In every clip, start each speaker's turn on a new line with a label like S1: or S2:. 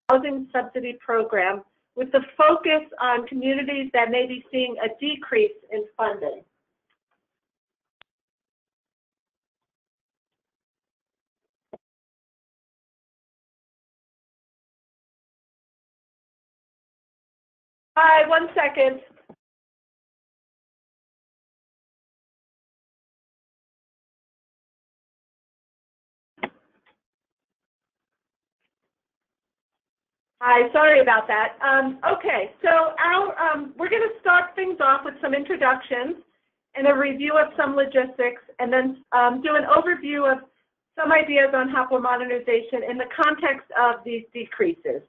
S1: housing subsidy program with the focus on communities that may be seeing a decrease in funding. Hi, 1 second. Hi, sorry about that. Okay, so we're going to start things off with some introductions and a review of some logistics, and then do an overview of some ideas on HOPWA modernization in the context of these decreases.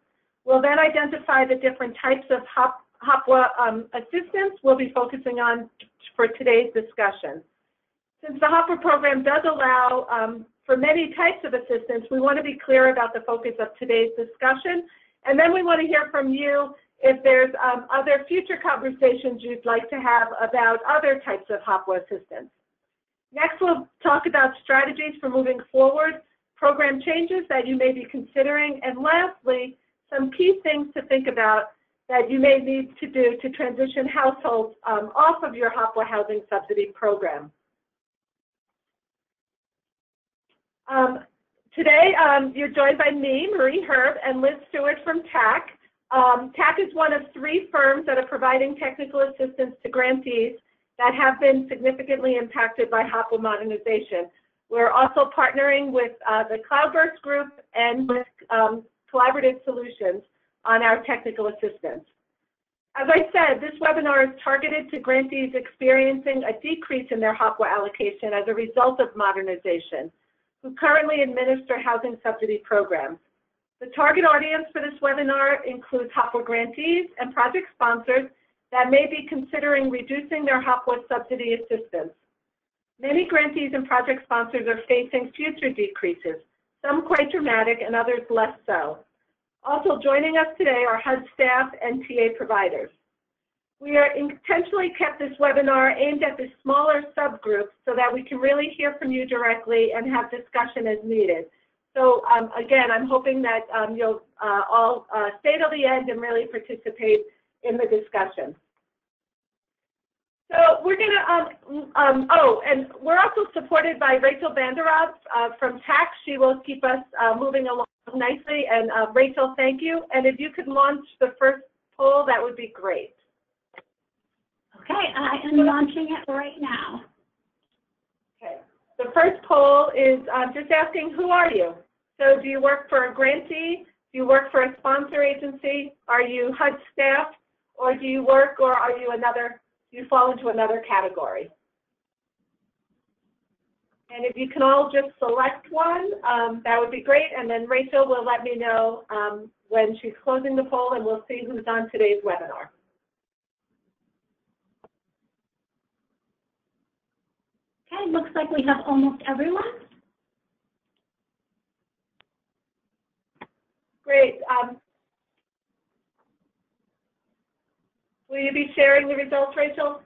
S1: We'll then identify the different types of HOPWA assistance we'll be focusing on for today's discussion. Since the HOPWA program does allow for many types of assistance, we want to be clear about the focus of today's discussion. And then we want to hear from you if there's other future conversations you'd like to have about other types of HOPWA assistance. Next, we'll talk about strategies for moving forward, program changes that you may be considering, and lastly, some key things to think about that you may need to do to transition households off of your HOPWA housing subsidy program. Today, you're joined by me, Marie Herb, and Liz Stewart from TAC. TAC is one of 3 firms that are providing technical assistance to grantees that have been significantly impacted by HOPWA modernization. We're also partnering with the Cloudburst Group and with Collaborative Solutions on our technical assistance. As I said, this webinar is targeted to grantees experiencing a decrease in their HOPWA allocation as a result of modernization, who currently administer housing subsidy programs. The target audience for this webinar includes HOPWA grantees and project sponsors that may be considering reducing their HOPWA subsidy assistance. Many grantees and project sponsors are facing future decreases, some quite dramatic and others less so. Also joining us today are HUD staff and TA providers. We are intentionally kept this webinar aimed at the smaller subgroups so that we can really hear from you directly and have discussion as needed. So again, I'm hoping that you'll all stay till the end and really participate in the discussion. So we're going to, and we're also supported by Rachel Vanderhoff from TAC. She will keep us moving along nicely. And Rachel, thank you. And if you could launch the first poll, that would be great.
S2: Okay, I am launching it right now.
S1: Okay, the first poll is just asking, who are you? So do you work for a grantee? Do you work for a sponsor agency? Are you HUD staff? Or do you work, or are you you fall into another category? And if you can all just select one, that would be great. And then Rachel will let me know when she's closing the poll, and we'll see who's on today's webinar.
S2: Okay, looks like we have almost everyone.
S1: Great. Will you be sharing the results, Rachel?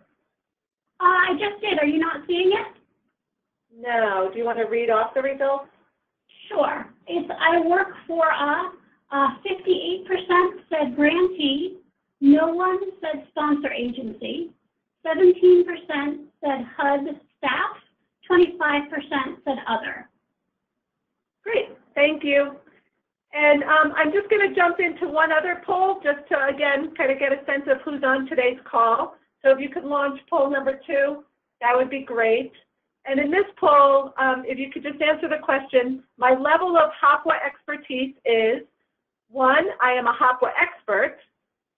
S2: I just did. Are you not seeing it?
S1: No. Do you want to read off the results?
S2: Sure. I work for 58% said grantee, no one said sponsor agency, 17% said HUD staff, 25% said other.
S1: Great, thank you. And I'm just going to jump into one other poll just to, again, kind of get a sense of who's on today's call. So if you could launch poll number 2, that would be great. And in this poll, if you could just answer the question, my level of HOPWA expertise is 1, I am a HOPWA expert.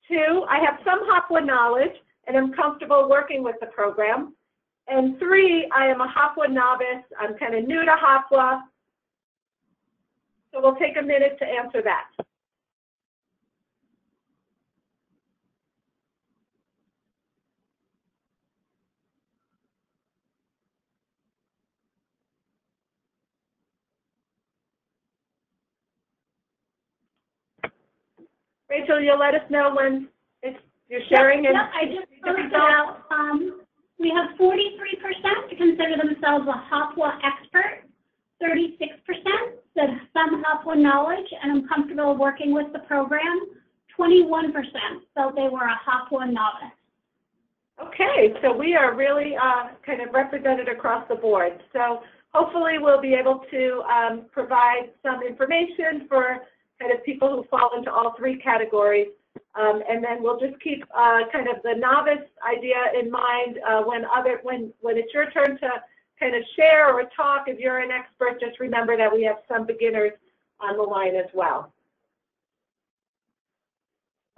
S1: 2, I have some HOPWA knowledge and am comfortable working with the program. And 3, I am a HOPWA novice. I'm kind of new to HOPWA. So we'll take a minute to answer that. Rachel, you'll let us know when you're sharing.
S2: Yep, I just posted out. We have 43% to consider themselves a HOPWA expert, 36% said some HOPWA knowledge and I'm comfortable working with the program. 21% felt they were a HOPWA novice.
S1: Okay, so we are really kind of represented across the board. So hopefully we'll be able to provide some information for kind of people who fall into all three categories. And then we'll just keep kind of the novice idea in mind when it's your turn to kind of share or talk. If you're an expert, just remember that we have some beginners on the line as well.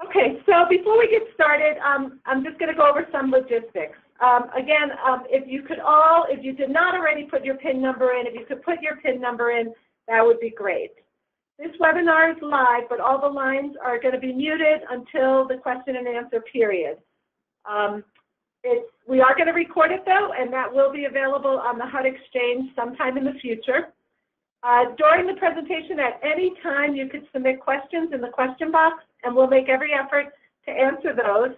S1: Okay, so before we get started, I'm just going to go over some logistics. Again, if you did not already put your PIN number in, if you could put your PIN number in, that would be great. This webinar is live, but all the lines are going to be muted until the question and answer period. We are going to record it though, and that will be available on the HUD Exchange sometime in the future. During the presentation, at any time, you could submit questions in the question box, and we'll make every effort to answer those,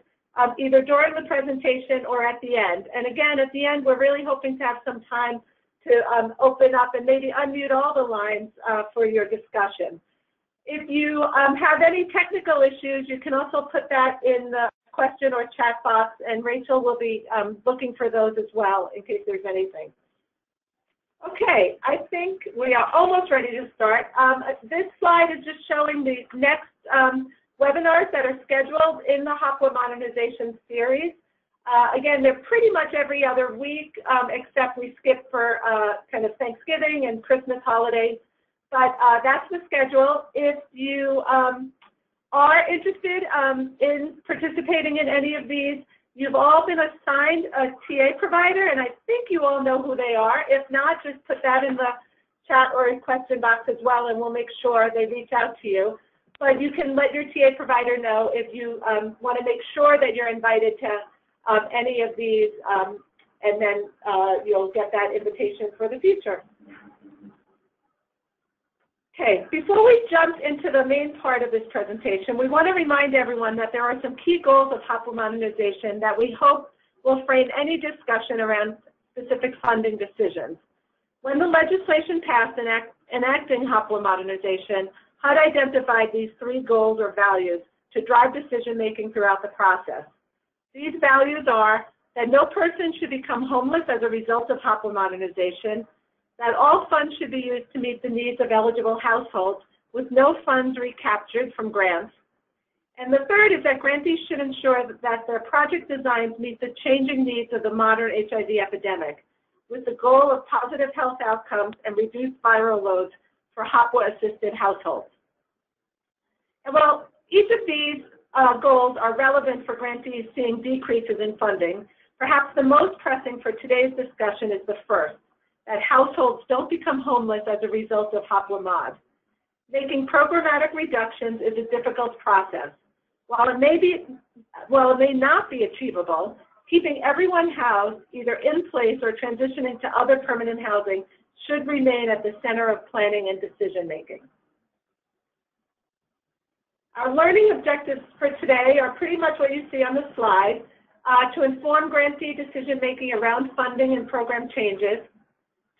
S1: either during the presentation or at the end. And again, at the end, we're really hoping to have some time to open up and maybe unmute all the lines for your discussion. If you have any technical issues, you can also put that in the question or chat box, and Rachel will be looking for those as well in case there's anything. Okay, I think we are almost ready to start. This slide is just showing the next webinars that are scheduled in the HOPWA Modernization series. Again, they're pretty much every other week, except we skip for kind of Thanksgiving and Christmas holidays. But that's the schedule. If you are interested in participating in any of these, you've all been assigned a TA provider, and I think you all know who they are. If not, just put that in the chat or question box as well, and we'll make sure they reach out to you. But you can let your TA provider know if you want to make sure that you're invited to any of these, and then you'll get that invitation for the future. Okay, before we jump into the main part of this presentation, we want to remind everyone that there are some key goals of HOPWA Modernization that we hope will frame any discussion around specific funding decisions. When the legislation passed enacting HOPWA Modernization, HUD identified these three goals or values to drive decision-making throughout the process. These values are that no person should become homeless as a result of HOPWA Modernization, that all funds should be used to meet the needs of eligible households with no funds recaptured from grants. And the third is that grantees should ensure that their project designs meet the changing needs of the modern HIV epidemic, with the goal of positive health outcomes and reduced viral loads for HOPWA-assisted households. And while each of these goals are relevant for grantees seeing decreases in funding, perhaps the most pressing for today's discussion is the first, that households don't become homeless as a result of HOPWA Mod. Making programmatic reductions is a difficult process. While it may not be achievable, keeping everyone housed, either in place or transitioning to other permanent housing, should remain at the center of planning and decision-making. Our learning objectives for today are pretty much what you see on the slide, to inform grantee decision-making around funding and program changes,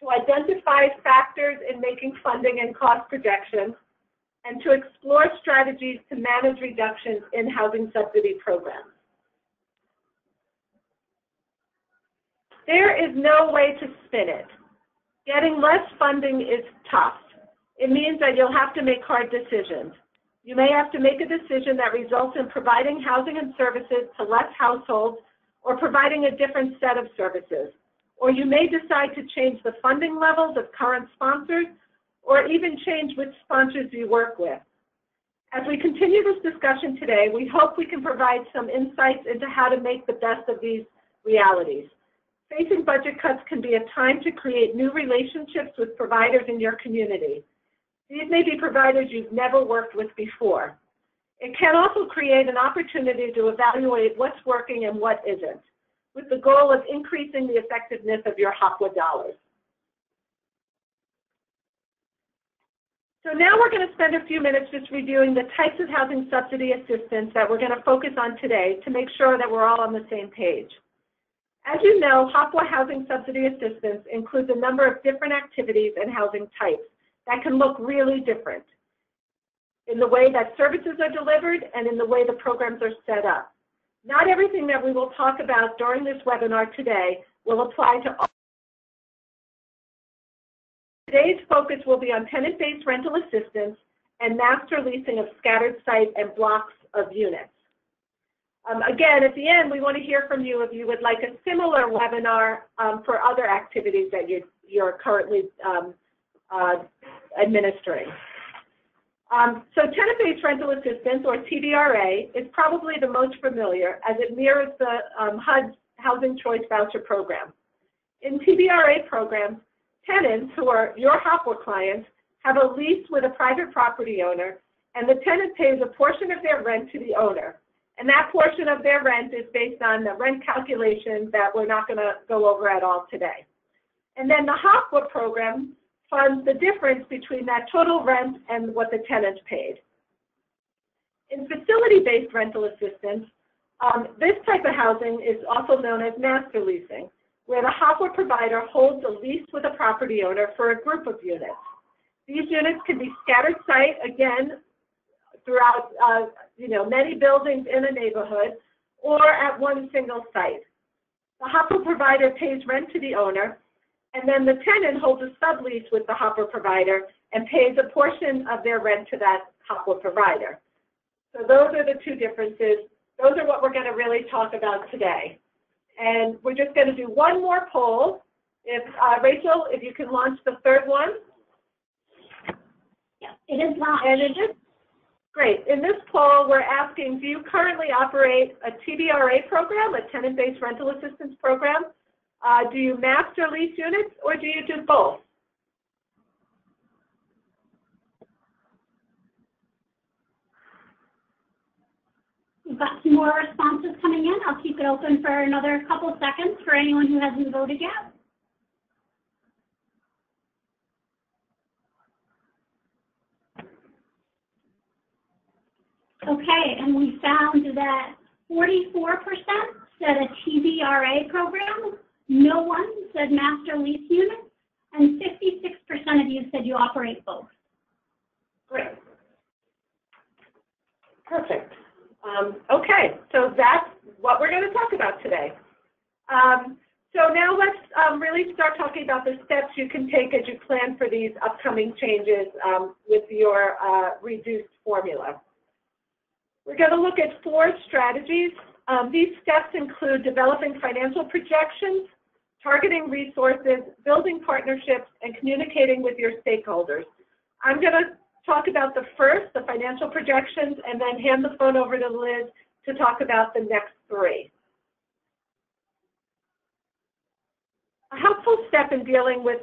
S1: to identify factors in making funding and cost projections, and to explore strategies to manage reductions in housing subsidy programs. There is no way to spin it. Getting less funding is tough. It means that you'll have to make hard decisions. You may have to make a decision that results in providing housing and services to less households or providing a different set of services. Or you may decide to change the funding levels of current sponsors or even change which sponsors you work with. As we continue this discussion today, we hope we can provide some insights into how to make the best of these realities. Facing budget cuts can be a time to create new relationships with providers in your community. These may be providers you've never worked with before. It can also create an opportunity to evaluate what's working and what isn't, with the goal of increasing the effectiveness of your HOPWA dollars. So now we're going to spend a few minutes just reviewing the types of housing subsidy assistance that we're going to focus on today to make sure that we're all on the same page. As you know, HOPWA housing subsidy assistance includes a number of different activities and housing types that can look really different in the way that services are delivered and in the way the programs are set up. Not everything that we will talk about during this webinar today will apply to all. Today's focus will be on tenant-based rental assistance and master leasing of scattered site and blocks of units. Again, at the end, we want to hear from you if you would like a similar webinar for other activities that you're currently administering. So tenant-based rental assistance, or TBRA, is probably the most familiar as it mirrors the HUD's Housing Choice Voucher Program. In TBRA programs, tenants who are your HOPWA clients have a lease with a private property owner, and the tenant pays a portion of their rent to the owner. And that portion of their rent is based on the rent calculations that we're not going to go over at all today. And then the HOPWA program funds the difference between that total rent and what the tenant paid. In facility-based rental assistance, this type of housing is also known as master leasing, where the HOPWA provider holds a lease with a property owner for a group of units. These units can be scattered site, again, throughout many buildings in a neighborhood, or at one single site. The HOPWA provider pays rent to the owner, and then the tenant holds a sublease with the HOPWA provider and pays a portion of their rent to that HOPWA provider. So those are the two differences. Those are what we're going to really talk about today. And we're just going to do one more poll. If Rachel, if you can launch the third one.
S2: Yeah, it is launched.
S1: And it is great. In this poll, we're asking, do you currently operate a TBRA program, a tenant-based rental assistance program? Do you master lease units, or do you do both?
S2: We've got some more responses coming in. I'll keep it open for another couple seconds for anyone who hasn't voted yet. Okay, and we found that 44% said a TBRA program, no one said master lease units, and 56% of you said you operate both.
S1: Great. Perfect. Okay, so that's what we're going to talk about today. So now let's really start talking about the steps you can take as you plan for these upcoming changes with your reduced formula. We're going to look at 4 strategies. These steps include developing financial projections, targeting resources, building partnerships, and communicating with your stakeholders. I'm going to talk about the first, the financial projections, and then hand the phone over to Liz to talk about the next 3. A helpful step in dealing with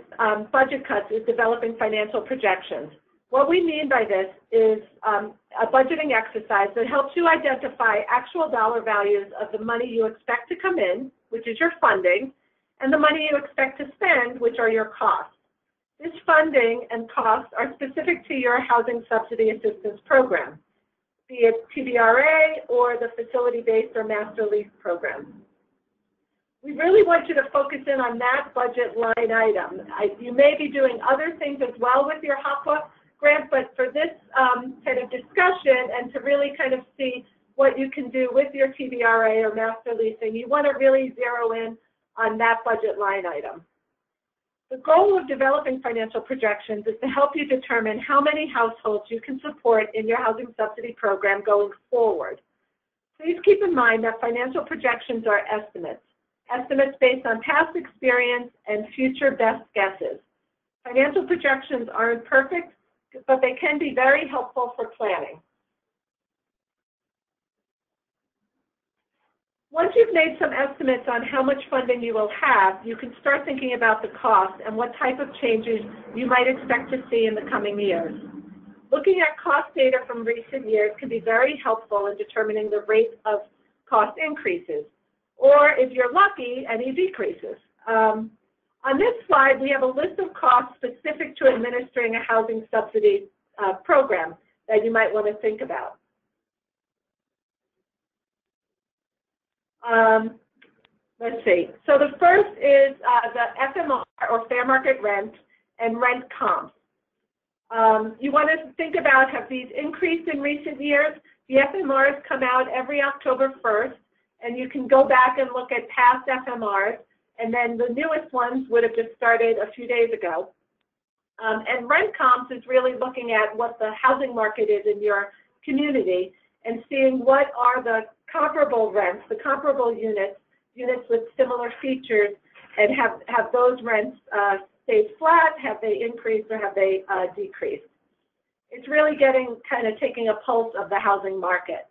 S1: budget cuts is developing financial projections. What we mean by this is a budgeting exercise that helps you identify actual dollar values of the money you expect to come in, which is your funding, and the money you expect to spend, which are your costs. This funding and costs are specific to your housing subsidy assistance program, be it TBRA or the facility-based or master lease program. We really want you to focus in on that budget line item. You may be doing other things as well with your HOPWA grant, but for this kind of discussion and to really kind of see what you can do with your TBRA or master leasing, you want to really zero in on that budget line item. The goal of developing financial projections is to help you determine how many households you can support in your housing subsidy program going forward. Please keep in mind that financial projections are estimates based on past experience and future best guesses. Financial projections aren't perfect, but they can be very helpful for planning. Once you've made some estimates on how much funding you will have, you can start thinking about the cost and what type of changes you might expect to see in the coming years. Looking at cost data from recent years can be very helpful in determining the rate of cost increases, or if you're lucky, any decreases. On this slide, we have a list of costs specific to administering a housing subsidy program that you might want to think about. Let's see. So the first is the FMR, or fair market rent, and rent comps. You want to think about, have these increased in recent years? The FMRs come out every October 1st, and you can go back and look at past FMRs, and then the newest ones would have just started a few days ago. And rent comps is really looking at what the housing market is in your community and seeing what are the comparable rents, the comparable units with similar features, and have those rents stayed flat, have they increased, or have they decreased? It's really taking a pulse of the housing market.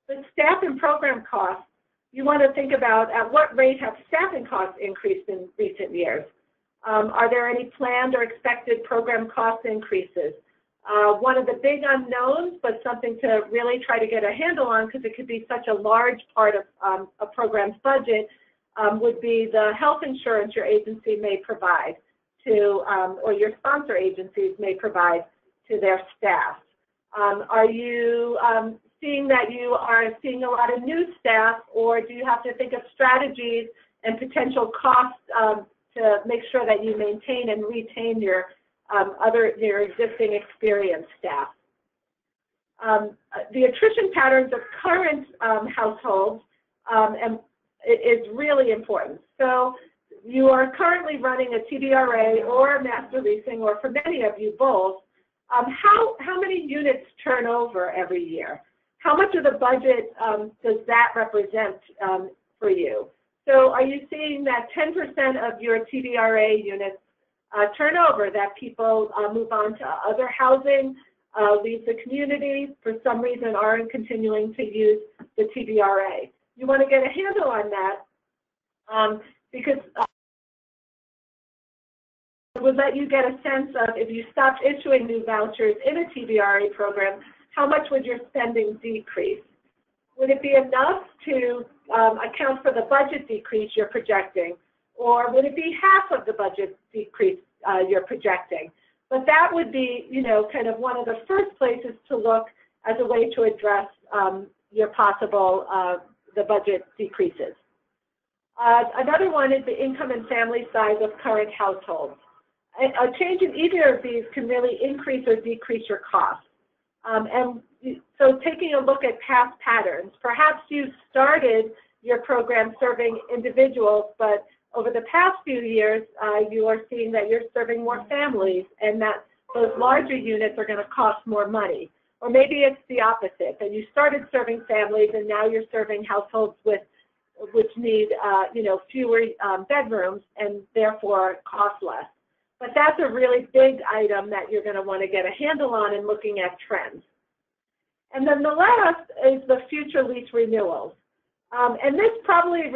S1: The staff and program costs, you want to think about at what rate have staffing costs increased in recent years? Are there any planned or expected program cost increases? One of the big unknowns, but something to really try to get a handle on, because it could be such a large part of a program's budget, would be the health insurance your agency may provide to, or your sponsor agencies may provide to their staff. Are you seeing that you are seeing a lot of new staff, or do you have to think of strategies and potential costs to make sure that you maintain and retain your existing experienced staff? The attrition patterns of current households is really important. So you are currently running a TBRA or a master leasing, or for many of you both. How many units turn over every year? How much of the budget does that represent for you? So are you seeing that 10% of your TBRA units turnover, that people move on to other housing, leave the community, for some reason aren't continuing to use the TBRA? You want to get a handle on that because it would let you get a sense of, if you stopped issuing new vouchers in a TBRA program, how much would your spending decrease? Would it be enough to account for the budget decrease you're projecting, or would it be half of the budget decrease you're projecting? But that would be, kind of one of the first places to look as a way to address your possible the budget decreases. Another one is the income and family size of current households. A change in either of these can really increase or decrease your costs. And so taking a look at past patterns, perhaps you started your program serving individuals, but over the past few years, you are seeing that you're serving more families, and that those larger units are going to cost more money. Or maybe it's the opposite, that you started serving families and now you're serving households which need fewer bedrooms and therefore cost less. But that's a really big item that you're going to want to get a handle on in looking at trends. And then the last is the future lease renewals. And this probably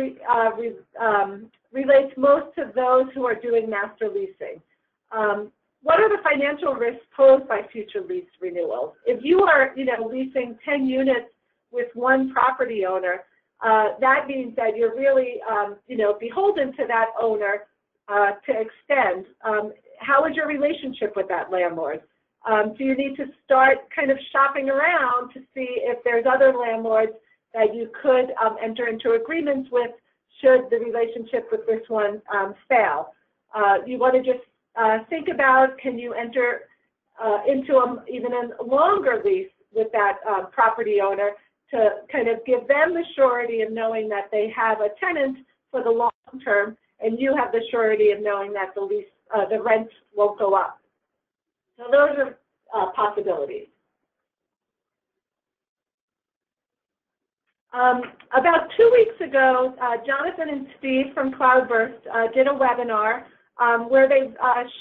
S1: relates most to those who are doing master leasing. What are the financial risks posed by future lease renewals? If you are, leasing 10 units with one property owner, that means that you're really, beholden to that owner to extend. How is your relationship with that landlord? Do you need to start kind of shopping around to see if there's other landlords that you could enter into agreements with should the relationship with this one fail? You want to just think about, can you enter into even a longer lease with that property owner to kind of give them the surety of knowing that they have a tenant for the long term, and you have the surety of knowing that the lease, the rent won't go up. So those are possibilities. About 2 weeks ago, Jonathan and Steve from Cloudburst did a webinar where they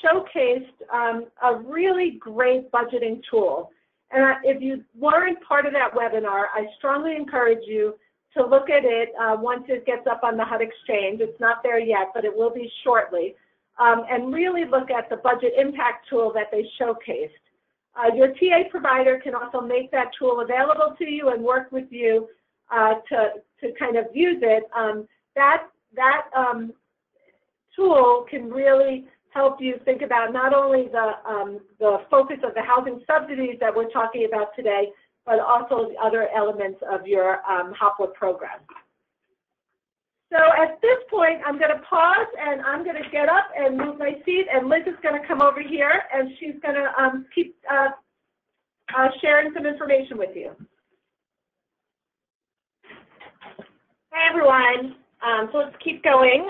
S1: showcased a really great budgeting tool. And if you weren't part of that webinar, I strongly encourage you to look at it once it gets up on the HUD Exchange. It's not there yet, but it will be shortly. And really look at the budget impact tool that they showcased. Your TA provider can also make that tool available to you and work with you to kind of use it. That tool can really help you think about not only the focus of the housing subsidies that we're talking about today, but also the other elements of your HOPWA program. So at this point, I'm going to pause, and I'm going to get up and move my seat, and Liz is going to come over here, and she's going to keep sharing some information with you.
S3: Hi, everyone. So let's keep going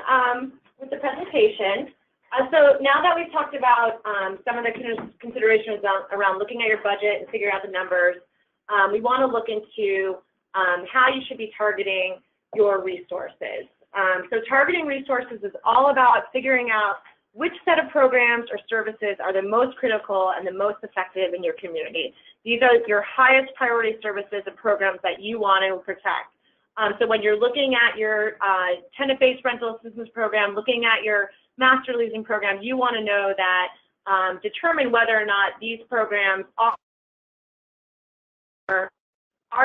S3: with the presentation. So now that we've talked about some of the considerations around looking at your budget and figuring out the numbers, we want to look into how you should be targeting your resources. So targeting resources is all about figuring out which set of programs or services are the most critical and the most effective in your community. These are your highest priority services and programs that you want to protect. So when you're looking at your tenant-based rental assistance program, looking at your master leasing program, you want to know that, determine whether or not these programs are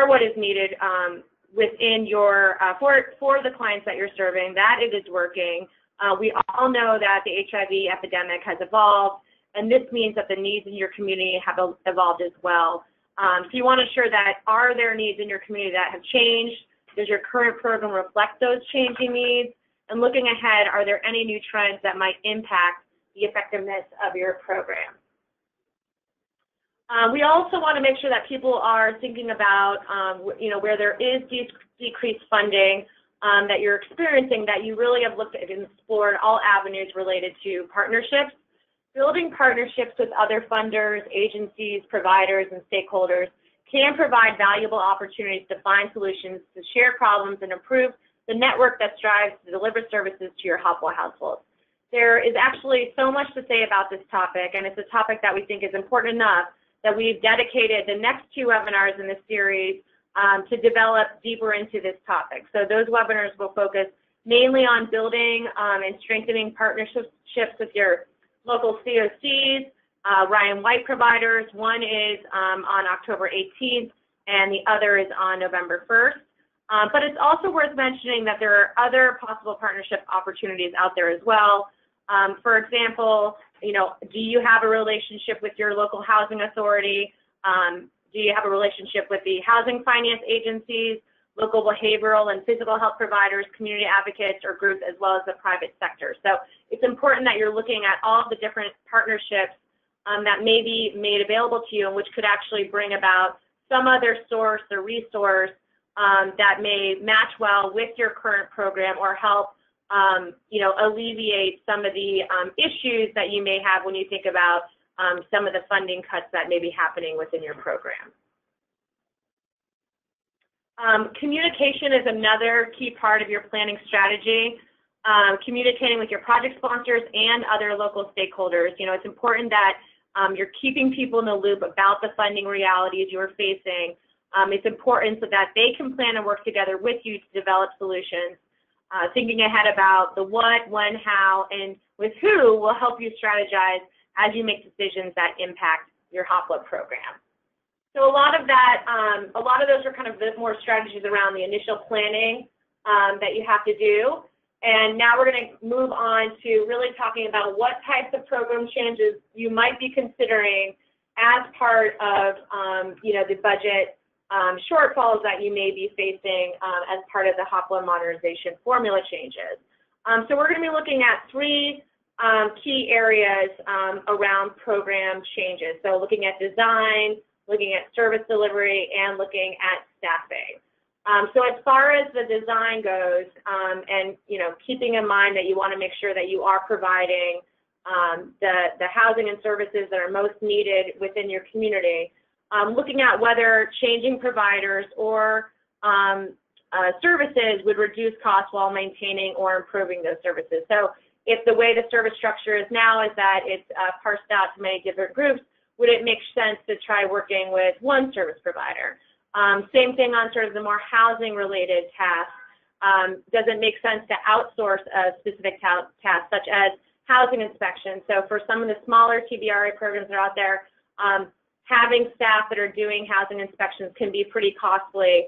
S3: what is needed within your, for the clients that you're serving, that it is working. We all know that the HIV epidemic has evolved, and this means that the needs in your community have evolved as well. So you want to ensure that, are there needs in your community that have changed? Does your current program reflect those changing needs? And looking ahead, are there any new trends that might impact the effectiveness of your program? We also want to make sure that people are thinking about, where there is decreased funding that you're experiencing, that you really have looked at and explored all avenues related to partnerships. Building partnerships with other funders, agencies, providers, and stakeholders can provide valuable opportunities to find solutions, to share problems, and improve the network that strives to deliver services to your HOPWA households. There is actually so much to say about this topic, and it's a topic that we think is important enough that we've dedicated the next 2 webinars in this series to develop deeper into this topic. So those webinars will focus mainly on building and strengthening partnerships with your local COCs, Ryan White providers. One is on October 18th, and the other is on November 1st. But it's also worth mentioning that there are other possible partnership opportunities out there as well. For example, do you have a relationship with your local housing authority? Do you have a relationship with the housing finance agencies, local behavioral and physical health providers, community advocates, or groups, as well as the private sector? So it's important that you're looking at all of the different partnerships that may be made available to you, and which could actually bring about some other source or resource that may match well with your current program, or help alleviate some of the issues that you may have when you think about some of the funding cuts that may be happening within your program. Communication is another key part of your planning strategy. Communicating with your project sponsors and other local stakeholders. It's important that you're keeping people in the loop about the funding realities you're facing. It's important so that they can plan and work together with you to develop solutions. Thinking ahead about the what, when, how, and with who will help you strategize as you make decisions that impact your HOPWA program. So a lot of that, a lot of those are kind of the more strategies around the initial planning that you have to do. And now we're going to move on to really talking about what types of program changes you might be considering as part of, the budget shortfalls that you may be facing as part of the HOPWA modernization formula changes. So we're going to be looking at 3 key areas around program changes. So looking at design, looking at service delivery, and looking at staffing. So as far as the design goes, and keeping in mind that you want to make sure that you are providing the housing and services that are most needed within your community, looking at whether changing providers or services would reduce costs while maintaining or improving those services. So if the way the service structure is now is that it's parsed out to many different groups, would it make sense to try working with one service provider? Same thing on sort of the more housing-related tasks. Does it make sense to outsource a specific task, such as housing inspections? So for some of the smaller TBRA programs that are out there, having staff that are doing housing inspections can be pretty costly.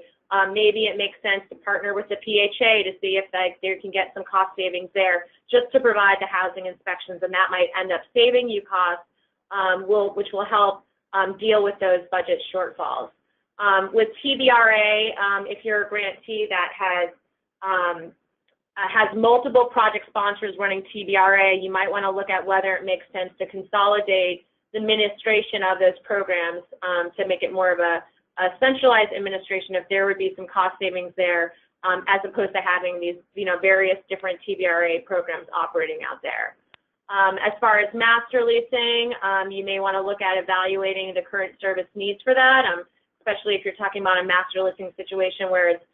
S3: Maybe it makes sense to partner with the PHA to see if they can get some cost savings there, just to provide the housing inspections, and that might end up saving you costs, which will help deal with those budget shortfalls. With TBRA, if you're a grantee that has has multiple project sponsors running TBRA, you might want to look at whether it makes sense to consolidate the administration of those programs to make it more of a centralized administration if there would be some cost savings there, as opposed to having these, various different TBRA programs operating out there. As far as master leasing, you may want to look at evaluating the current service needs for that, especially if you're talking about a master leasing situation where it's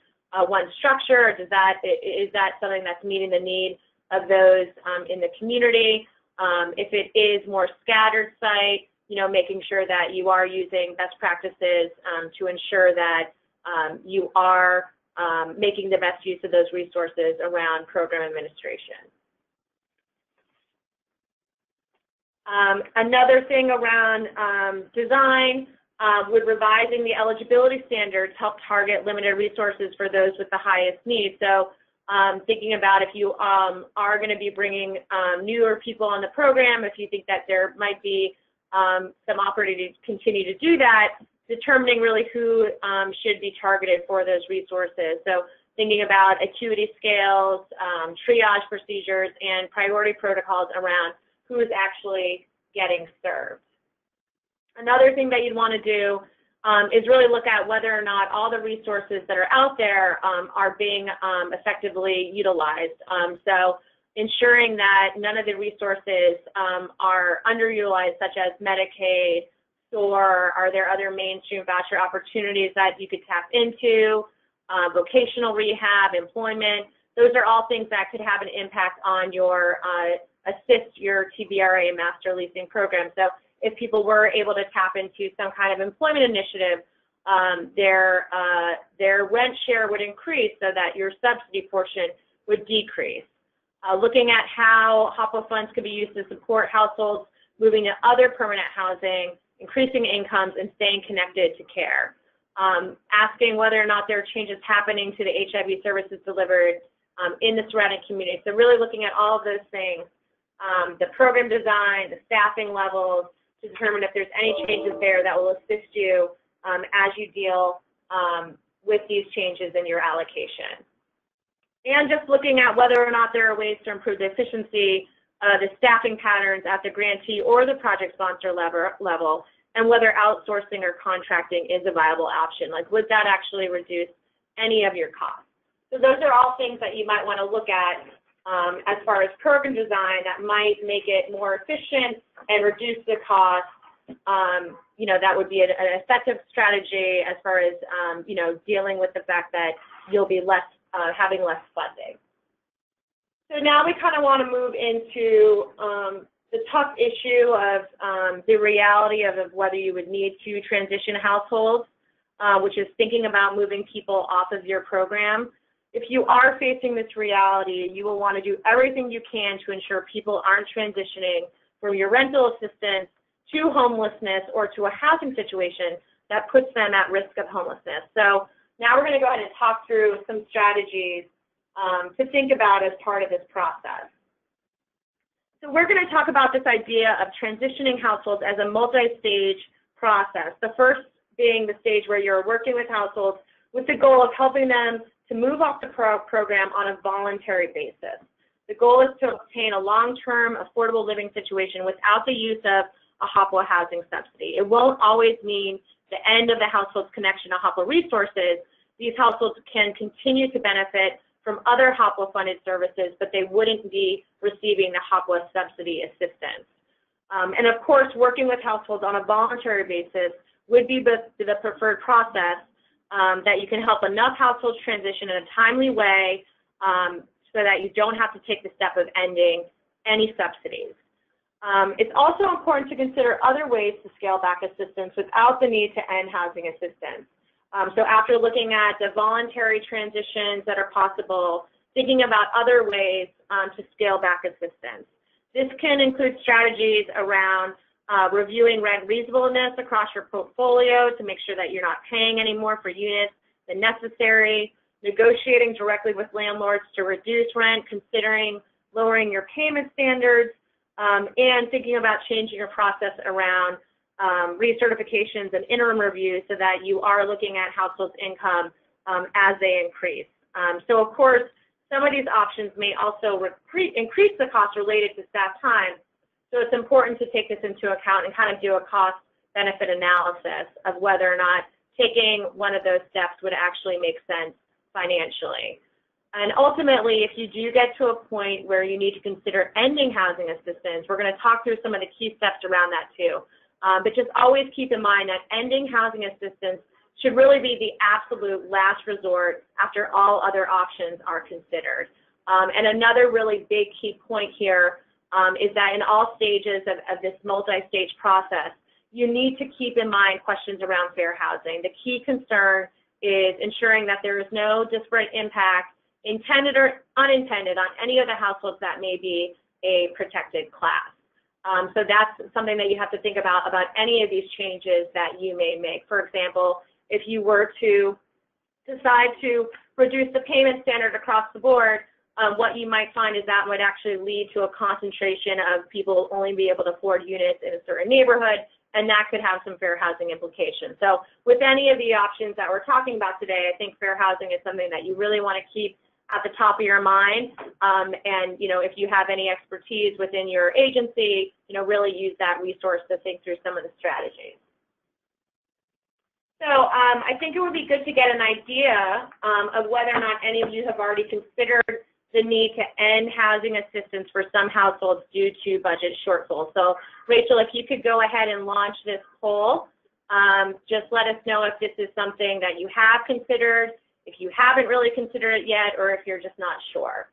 S3: one structure. Is that something that's meeting the need of those in the community? If it is more scattered site, making sure that you are using best practices to ensure that you are making the best use of those resources around program administration. Another thing around design, would revising the eligibility standards help target limited resources for those with the highest needs? So thinking about if you are going to be bringing newer people on the program, if you think that there might be some opportunity to continue to do that, determining really who should be targeted for those resources. So thinking about acuity scales, triage procedures, and priority protocols around who is actually getting served. Another thing that you'd want to do is really look at whether or not all the resources that are out there are being effectively utilized. So ensuring that none of the resources are underutilized, such as Medicaid, or are there other mainstream voucher opportunities that you could tap into, vocational rehab, employment. Those are all things that could have an impact on your assist your TBRA master leasing program. So if people were able to tap into some kind of employment initiative, their rent share would increase so that your subsidy portion would decrease. Looking at how HOPWA funds could be used to support households moving to other permanent housing, increasing incomes, and staying connected to care. Asking whether or not there are changes happening to the HIV services delivered in the surrounding community. So really looking at all of those things, the program design, the staffing levels, to determine if there's any changes there that will assist you as you deal with these changes in your allocation. And just looking at whether or not there are ways to improve the efficiency, the staffing patterns at the grantee or the project sponsor level, and whether outsourcing or contracting is a viable option. Like, would that actually reduce any of your costs? So those are all things that you might want to look at as far as program design that might make it more efficient and reduce the cost. That would be an effective strategy as far as, dealing with the fact that you'll be having less funding. So now we kind of want to move into the tough issue of the reality of whether you would need to transition households, which is thinking about moving people off of your program. If you are facing this reality, you will want to do everything you can to ensure people aren't transitioning from your rental assistance to homelessness or to a housing situation that puts them at risk of homelessness. So now we're going to go ahead and talk through some strategies to think about as part of this process. So we're going to talk about this idea of transitioning households as a multi-stage process. The first being the stage where you're working with households with the goal of helping them to move off the program on a voluntary basis. The goal is to obtain a long-term affordable living situation without the use of a HOPWA housing subsidy. It won't always mean the end of the household's connection to HOPWA resources. These households can continue to benefit from other HOPWA-funded services, but they wouldn't be receiving the HOPWA subsidy assistance. And of course, working with households on a voluntary basis would be the preferred process, that you can help enough households transition in a timely way so that you don't have to take the step of ending any subsidies. It's also important to consider other ways to scale back assistance without the need to end housing assistance. So after looking at the voluntary transitions that are possible, thinking about other ways to scale back assistance. This can include strategies around reviewing rent reasonableness across your portfolio to make sure that you're not paying any more for units than necessary, negotiating directly with landlords to reduce rent, considering lowering your payment standards, and thinking about changing your process around recertifications and interim reviews so that you are looking at households' income as they increase. So of course, some of these options may also increase the cost related to staff time. So it's important to take this into account and kind of do a cost-benefit analysis of whether or not taking one of those steps would actually make sense financially. And ultimately, if you do get to a point where you need to consider ending housing assistance, we're going to talk through some of the key steps around that too. But just always keep in mind that ending housing assistance should really be the absolute last resort after all other options are considered. And another really big key point here is that in all stages of this multi-stage process, you need to keep in mind questions around fair housing. The key concern is ensuring that there is no disparate impact, intended or unintended, on any of the households that may be a protected class. So that's something that you have to think about any of these changes that you may make. For example, if you were to decide to reduce the payment standard across the board, what you might find is that would actually lead to a concentration of people only be able to afford units in a certain neighborhood, and that could have some fair housing implications. So with any of the options that we're talking about today, I think fair housing is something that you really want to keep at the top of your mind. And, you know, if you have any expertise within your agency, you know, really use that resource to think through some of the strategies. So I think it would be good to get an idea of whether or not any of you have already considered the need to end housing assistance for some households due to budget shortfalls. So Rachel, if you could go ahead and launch this poll, just let us know if this is something that you have considered, if you haven't really considered it yet, or if you're just not sure.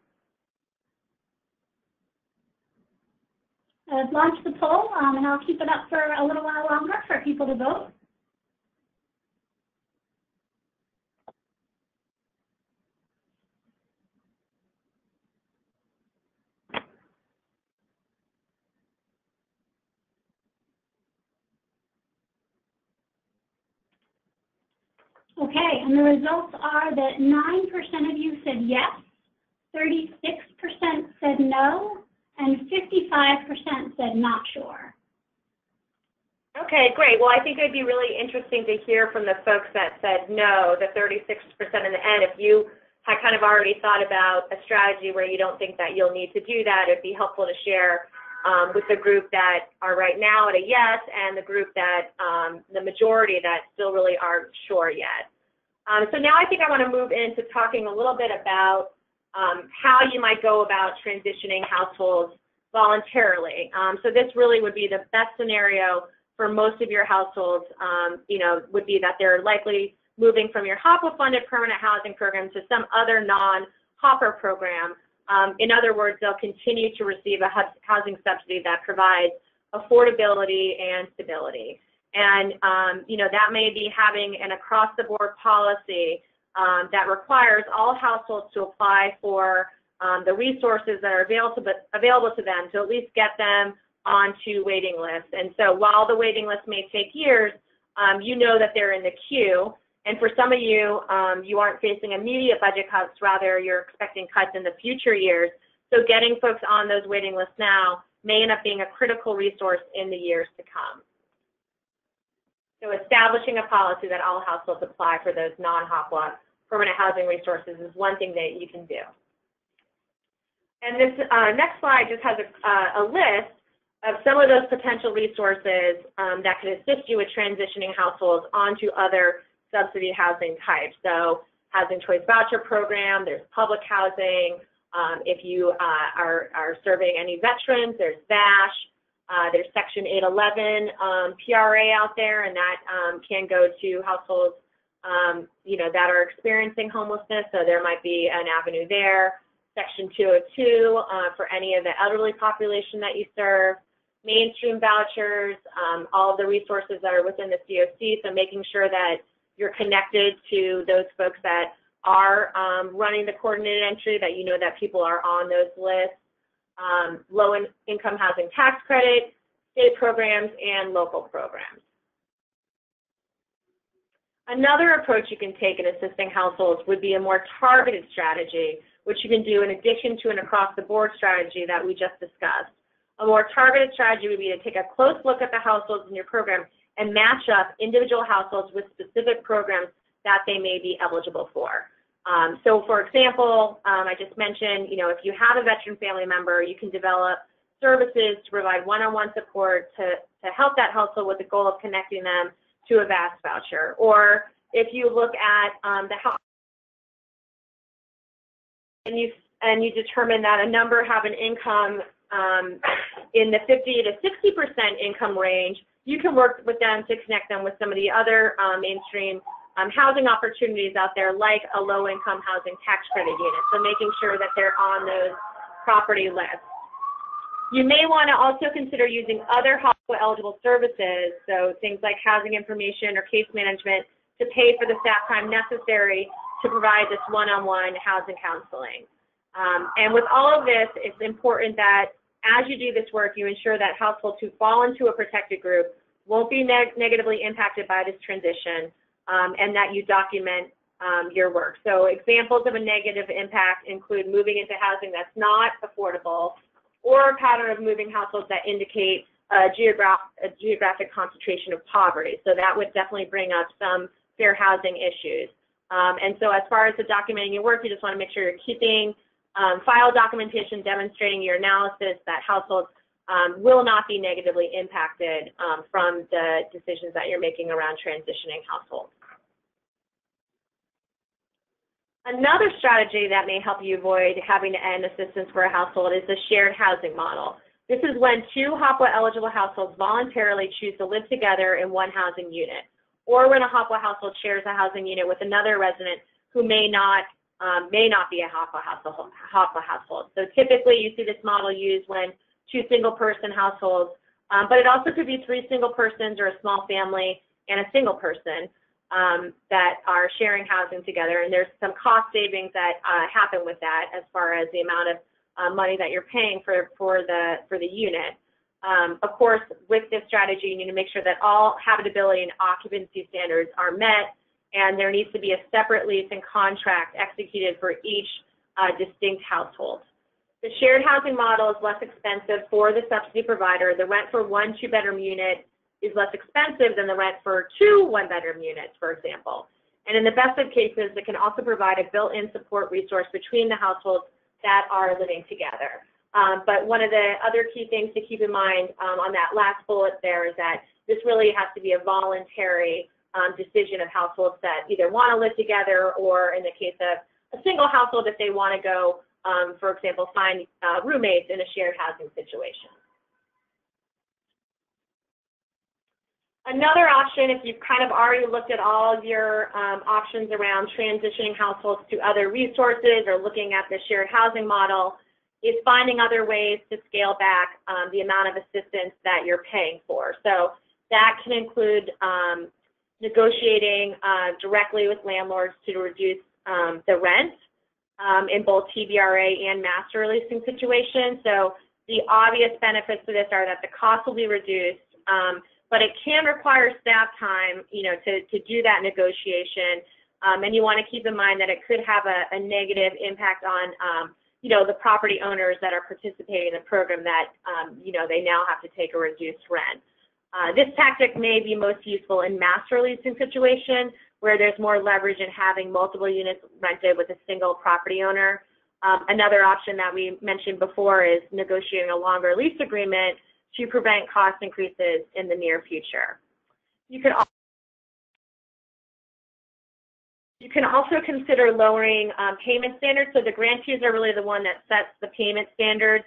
S2: I've launched the poll, and I'll keep it up for a little while longer for people to vote. Okay, and the results are that 9% of you said yes, 36% said no, and 55% said not sure.
S3: Okay, great. Well, I think it'd be really interesting to hear from the folks that said no, the 36% in the end. If you had kind of already thought about a strategy where you don't think that you'll need to do that, it'd be helpful to share with the group that are right now at a yes and the group that, the majority that still really aren't sure yet. So now I think I want to move into talking a little bit about how you might go about transitioning households voluntarily. So this really would be the best scenario for most of your households, you know, would be that they're likely moving from your HOPWA funded permanent housing program to some other non-HOPWA program. In other words, they'll continue to receive a housing subsidy that provides affordability and stability. And, you know, that may be having an across-the-board policy that requires all households to apply for the resources that are available to them to at least get them onto waiting lists. And so while the waiting list may take years, you know that they're in the queue. And for some of you, you aren't facing immediate budget cuts, rather you're expecting cuts in the future years. So getting folks on those waiting lists now may end up being a critical resource in the years to come. So establishing a policy that all households apply for those non-HOPWA permanent housing resources is one thing that you can do. And this next slide just has a list of some of those potential resources that could assist you with transitioning households onto other subsidy housing types. So housing choice voucher program, there's public housing. If you are serving any veterans, there's VASH. There's Section 811 PRA out there, and that can go to households, you know, that are experiencing homelessness. So there might be an avenue there. Section 202 for any of the elderly population that you serve. Mainstream vouchers, all of the resources that are within the COC. So making sure that you're connected to those folks that are running the coordinated entry, that you know that people are on those lists. Low-income housing tax credit, state programs, and local programs. Another approach you can take in assisting households would be a more targeted strategy, which you can do in addition to an across-the-board strategy that we just discussed. A more targeted strategy would be to take a close look at the households in your program and match up individual households with specific programs that they may be eligible for. So for example, I just mentioned, if you have a veteran family member, you can develop services to provide one-on-one support to help that household with the goal of connecting them to a VAST voucher. Or if you look at the house and you determine that a number have an income in the 50 to 60% income range, you can work with them to connect them with some of the other mainstream housing opportunities out there, like a low-income housing tax credit unit. So making sure that they're on those property lists. You may want to also consider using other HOPWA-eligible services, so things like housing information or case management, to pay for the staff time necessary to provide this one-on-one housing counseling. And with all of this, it's important that as you do this work, you ensure that households who fall into a protected group won't be negatively impacted by this transition, and that you document your work. So examples of a negative impact include moving into housing that's not affordable, or a pattern of moving households that indicate a geographic concentration of poverty. So that would definitely bring up some fair housing issues. And so as far as the documenting your work, you just want to make sure you're keeping file documentation demonstrating your analysis that households will not be negatively impacted from the decisions that you're making around transitioning households. Another strategy that may help you avoid having to end assistance for a household is the shared housing model. This is when two HOPWA-eligible households voluntarily choose to live together in one housing unit, or when a HOPWA household shares a housing unit with another resident who may not be a HOPWA household. So typically you see this model used when two single-person households, but it also could be three single persons or a small family and a single person that are sharing housing together, and there's some cost savings that happen with that as far as the amount of money that you're paying for the unit. Of course, with this strategy, you need to make sure that all habitability and occupancy standards are met, and there needs to be a separate lease and contract executed for each distinct household. The shared housing model is less expensive for the subsidy provider. The rent for one two-bedroom unit is less expensive than the rent for two one-bedroom units, for example. And in the best of cases, it can also provide a built-in support resource between the households that are living together. But one of the other key things to keep in mind on that last bullet there is that this really has to be a voluntary decision of households that either want to live together, or in the case of a single household, if they want to go, for example, find roommates in a shared housing situation. Another option, if you've kind of already looked at all of your options around transitioning households to other resources or looking at the shared housing model, is finding other ways to scale back the amount of assistance that you're paying for. So that can include negotiating directly with landlords to reduce the rent in both TBRA and master leasing situations. So the obvious benefits to this are that the cost will be reduced, but it can require staff time, to do that negotiation. And you want to keep in mind that it could have a negative impact on, the property owners that are participating in the program that, they now have to take a reduced rent. This tactic may be most useful in master leasing situations where there's more leverage in having multiple units rented with a single property owner. Another option that we mentioned before is negotiating a longer lease agreement to prevent cost increases in the near future. You can also consider lowering payment standards. So the grantees are really the one that sets the payment standards.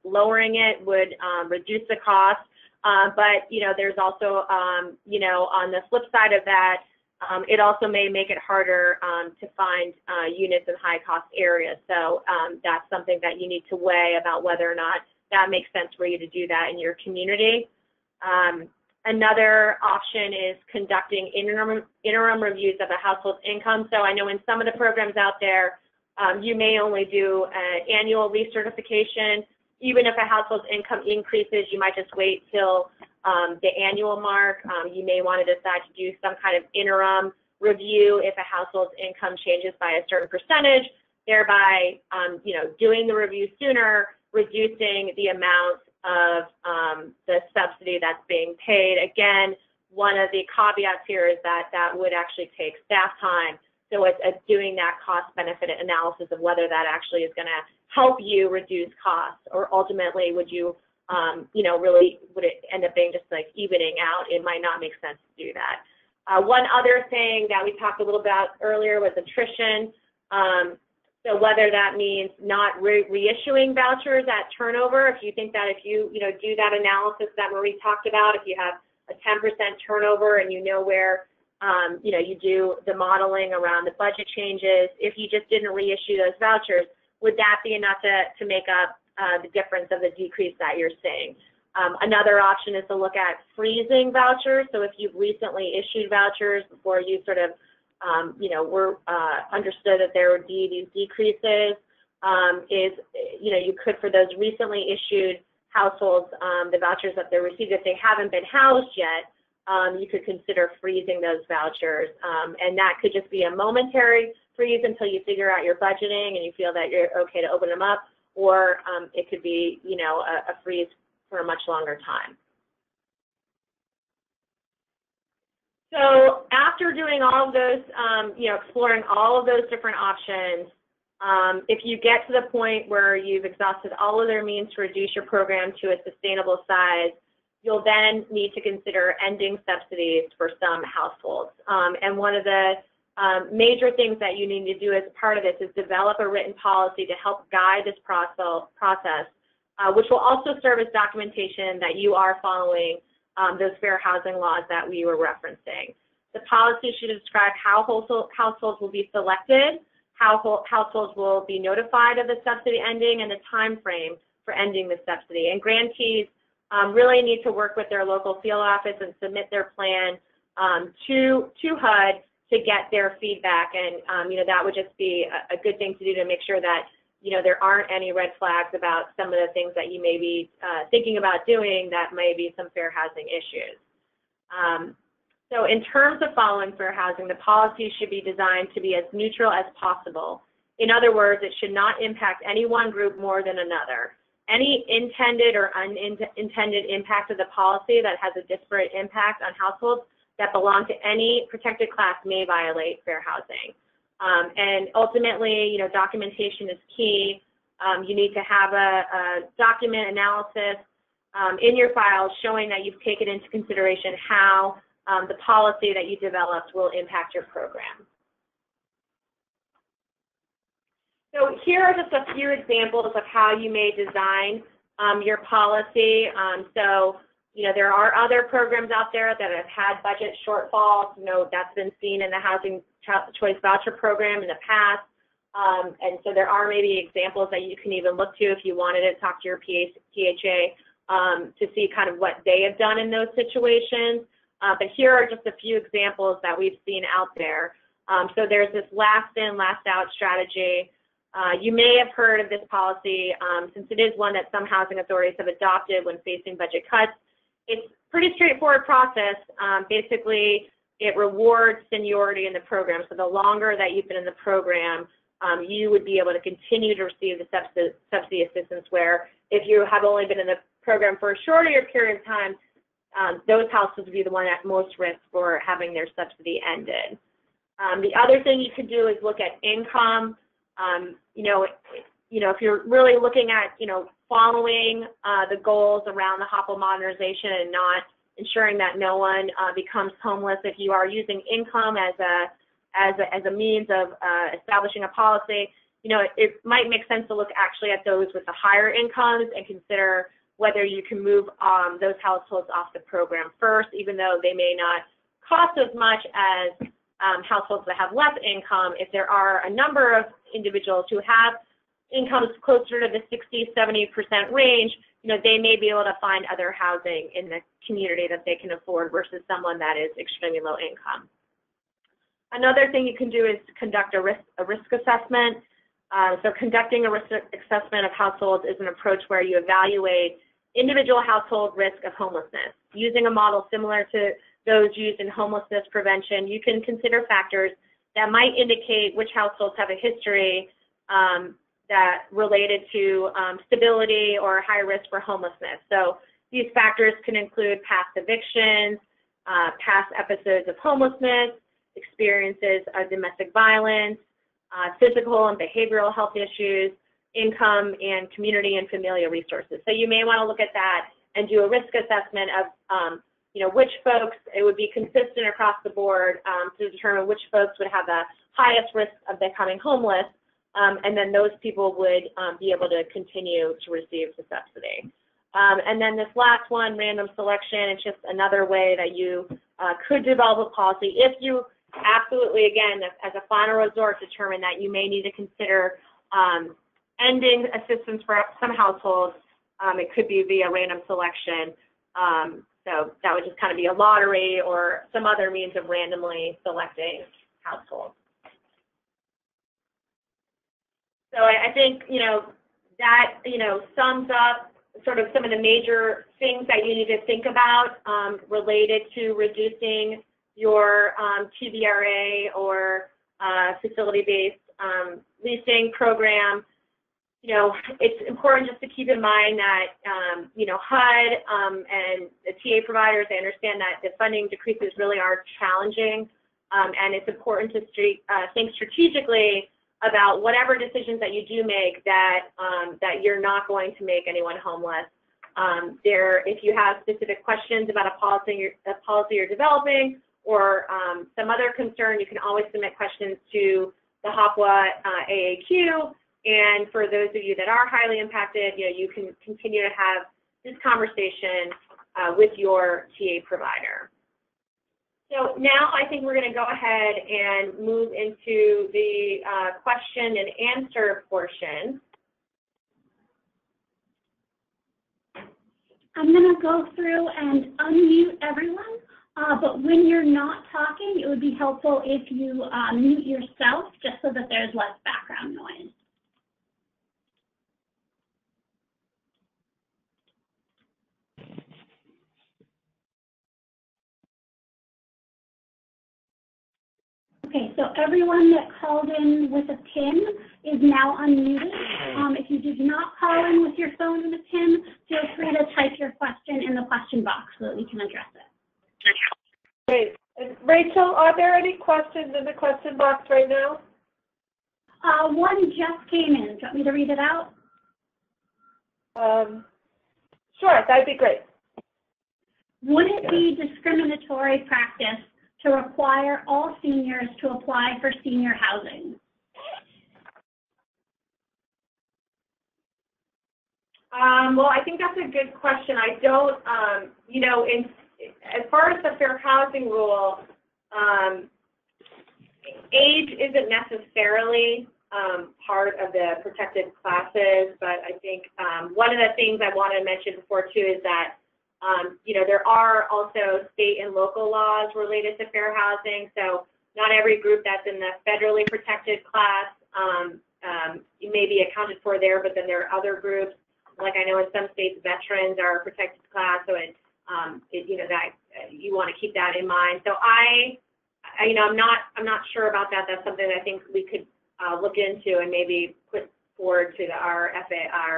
S3: Lowering it would reduce the cost, but there's also on the flip side of that, it also may make it harder to find units in high-cost areas. So that's something that you need to weigh about whether or not that makes sense for you to do that in your community. Another option is conducting interim reviews of a household's income. So I know in some of the programs out there, you may only do an annual lease certification. Even if a household's income increases, you might just wait till the annual mark. You may want to decide to do some kind of interim review if a household's income changes by a certain percentage, thereby doing the review sooner, reducing the amount of the subsidy that's being paid. Again, one of the caveats here is that that would actually take staff time. So it's doing that cost-benefit analysis of whether that actually is going to help you reduce costs, or ultimately would you, really would it end up being just like evening out? It might not make sense to do that. One other thing that we talked a little about earlier was attrition. So whether that means not reissuing vouchers at turnover, if you think that if you, do that analysis that Marie talked about, if you have a 10% turnover and you know where, you do the modeling around the budget changes, if you just didn't reissue those vouchers, would that be enough to make up the difference of the decrease that you're seeing? Another option is to look at freezing vouchers. So if you've recently issued vouchers before you sort of, were understood that there would be these decreases, you could, for those recently issued households, the vouchers that they received, if they haven't been housed yet, you could consider freezing those vouchers. And that could just be a momentary freeze until you figure out your budgeting and you feel that you're okay to open them up, or it could be, a freeze for a much longer time. So after doing all of those, exploring all of those different options, if you get to the point where you've exhausted all of their means to reduce your program to a sustainable size, you'll then need to consider ending subsidies for some households. And one of the major things that you need to do as part of this is develop a written policy to help guide this process, which will also serve as documentation that you are following those fair housing laws that we were referencing. The policy should describe how households will be selected, how households will be notified of the subsidy ending, and the time frame for ending the subsidy. And grantees really need to work with their local field office and submit their plan to HUD to get their feedback. And that would just be a good thing to do to make sure that there aren't any red flags about some of the things that you may be thinking about doing that may be some fair housing issues. So in terms of following fair housing, the policy should be designed to be as neutral as possible. In other words, it should not impact any one group more than another. Any intended or unintended impact of the policy that has a disparate impact on households that belong to any protected class may violate fair housing. And ultimately, documentation is key. You need to have a document analysis in your files showing that you've taken into consideration how the policy that you developed will impact your program. So here are just a few examples of how you may design your policy. There are other programs out there that have had budget shortfalls. That's been seen in the Housing Choice Voucher Program in the past. And so there are maybe examples that you can even look to if you wanted to talk to your PHA to see kind of what they have done in those situations. But here are just a few examples that we've seen out there. So there's this last in, last out strategy. You may have heard of this policy since it is one that some housing authorities have adopted when facing budget cuts. It's a pretty straightforward process. Basically, it rewards seniority in the program. So the longer that you've been in the program, you would be able to continue to receive the subsidy assistance, where if you have only been in the program for a shorter period of time, those households would be the one at most risk for having their subsidy ended. The other thing you could do is look at income. If you're really looking at, following the goals around the HOPWA modernization and not ensuring that no one becomes homeless, if you are using income as a means of establishing a policy, it might make sense to look actually at those with the higher incomes and consider whether you can move those households off the program first, even though they may not cost as much as households that have less income. If there are a number of individuals who have incomes closer to the 60–70% range, they may be able to find other housing in the community that they can afford versus someone that is extremely low income. Another thing you can do is conduct a risk assessment. So conducting a risk assessment of households is an approach where you evaluate individual household risk of homelessness. Using a model similar to those used in homelessness prevention, you can consider factors that might indicate which households have a history that related to stability or high risk for homelessness. So these factors can include past evictions, past episodes of homelessness, experiences of domestic violence, physical and behavioral health issues, income, and community and familial resources. So you may want to look at that and do a risk assessment of, which folks, it would be consistent across the board to determine which folks would have the highest risk of becoming homeless, and then those people would be able to continue to receive the subsidy. And then this last one, random selection, it's just another way that you could develop a policy if you absolutely, again, as a final resort, determine that you may need to consider ending assistance for some households. It could be via random selection. So that would just kind of be a lottery or some other means of randomly selecting households. So I think, that, sums up sort of some of the major things that you need to think about related to reducing your TVRA or facility-based leasing program. It's important just to keep in mind that, HUD and the TA providers, they understand that the funding decreases really are challenging, and it's important to think strategically about whatever decisions that you do make that you're not going to make anyone homeless. If you have specific questions about a policy you're developing or some other concern, you can always submit questions to the HOPWA AAQ. And for those of you that are highly impacted, you can continue to have this conversation with your TA provider. So now I think we're going to go ahead and move into the question and answer portion.
S2: I'm going to go through and unmute everyone, but when you're not talking, it would be helpful if you mute yourself just so that there's less background noise. Okay, so everyone that called in with a PIN is now unmuted. If you did not call in with your phone and a PIN, feel free to type your question in the question box so that we can address it.
S1: Great. And Rachel, are there any questions in the question box right now?
S2: One just came in. Do you want me to read it out?
S1: Sure, that'd be great.
S2: Would it be discriminatory practice to require all seniors to apply for senior housing?
S1: Well, I think that's a good question. I don't, as far as the fair housing rule, age isn't necessarily part of the protected classes, but I think one of the things I wanted to mention before too is that there are also state and local laws related to fair housing. So not every group that's in the federally protected class may be accounted for there, but then there are other groups. Like I know in some states, veterans are a protected class, so that you want to keep that in mind. So I'm not sure about that. That's something that I think we could look into and maybe put forward to our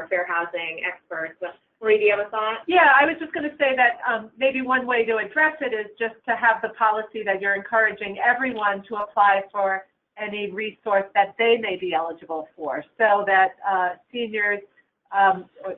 S1: fair housing experts. But Marie, do you have a thought?
S4: Yeah, I was just going to say that maybe one way to address it is just to have the policy that you're encouraging everyone to apply for any resource that they may be eligible for, so that seniors,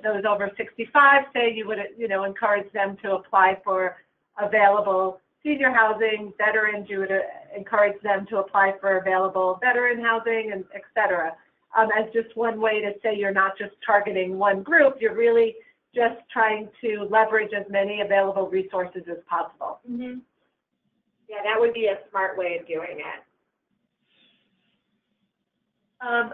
S4: those over 65, say you would, encourage them to apply for available senior housing. Veterans, you would encourage them to apply for available veteran housing, and et cetera. As just one way to say you're not just targeting one group, you're really just trying to leverage as many available resources as possible.
S1: Mm-hmm. Yeah, that would be a smart way of doing it.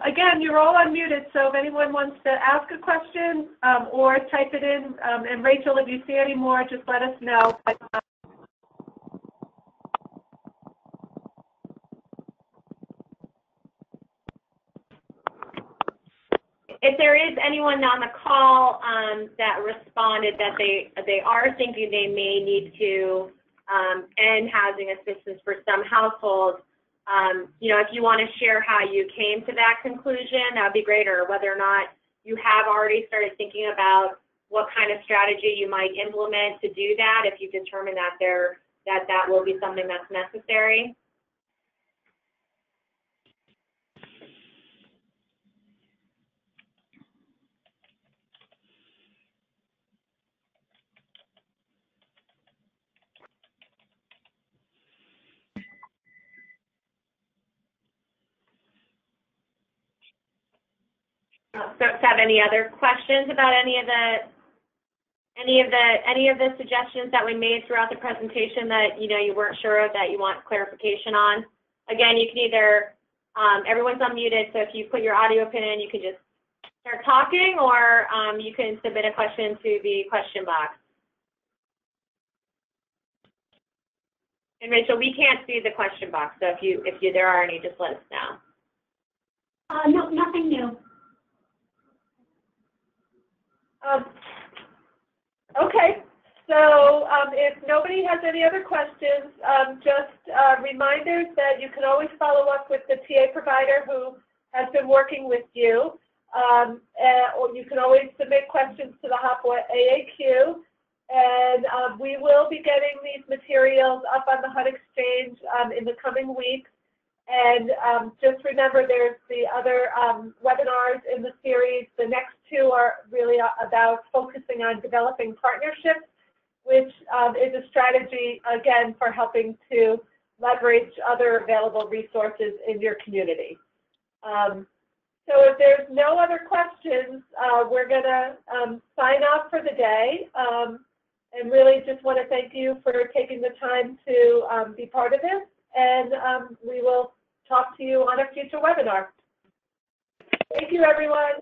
S4: Again, you're all unmuted, so if anyone wants to ask a question or type it in, and Rachel, if you see any more, just let us know.
S3: If there is anyone on the call that responded that they are thinking they may need to end housing assistance for some households, if you want to share how you came to that conclusion, that would be great, or whether or not you have already started thinking about what kind of strategy you might implement to do that if you determine that that will be something that's necessary. Folks have any other questions about any of the suggestions that we made throughout the presentation that you weren't sure of, that you want clarification on? Again, you can either everyone's unmuted, so if you put your audio pin in, you can just start talking, or you can submit a question to the question box. And Rachel, we can't see the question box, so if there are any, just let us know.
S2: No, nothing new.
S1: Okay, so if nobody has any other questions, just reminders that you can always follow up with the TA provider who has been working with you, or you can always submit questions to the HOPWA AAQ, and we will be getting these materials up on the HUD Exchange in the coming weeks. And just remember, there's the other webinars in the series. The next two are really about focusing on developing partnerships, which is a strategy, again, for helping to leverage other available resources in your community. So if there's no other questions, we're going to sign off for the day. And really just want to thank you for taking the time to be part of this. And we will talk to you on a future webinar. Thank you, everyone.